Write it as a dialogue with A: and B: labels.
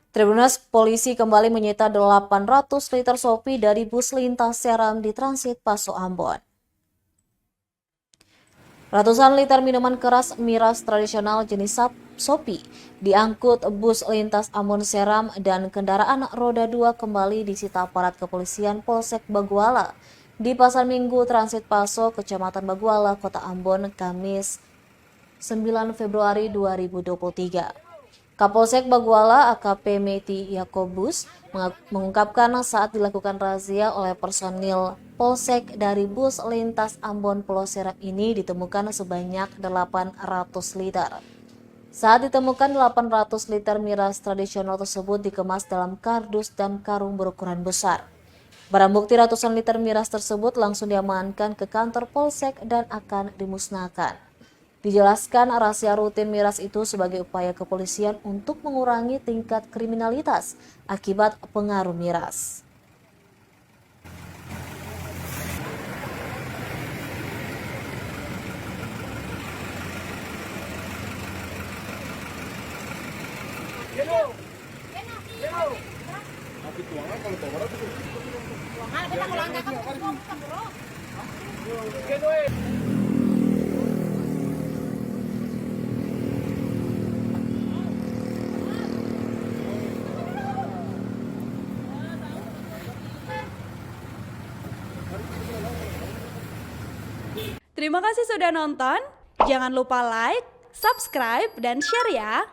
A: Tribunal Polisi kembali menyita 800 liter sopi dari bus lintas Seram di transit Paso Ambon. Ratusan liter minuman keras miras tradisional jenis sopi diangkut bus lintas Ambon Seram dan kendaraan roda 2 kembali disita aparat kepolisian Polsek Baguala di Pasar Minggu Transit Paso, Kecamatan Baguala, Kota Ambon, Kamis 9 Februari 2023. Kapolsek Baguala AKP Meti Yakobus mengungkapkan saat dilakukan razia oleh personil Polsek dari bus lintas Ambon Pulau Seram ini ditemukan sebanyak 800 liter. Saat ditemukan 800 liter miras tradisional tersebut dikemas dalam kardus dan karung berukuran besar. Barang bukti ratusan liter miras tersebut langsung diamankan ke kantor Polsek dan akan dimusnahkan. Dijelaskan rahasia rutin miras itu sebagai upaya kepolisian untuk mengurangi tingkat kriminalitas akibat pengaruh miras.
B: Terima kasih sudah nonton. Jangan lupa like, subscribe, dan share ya.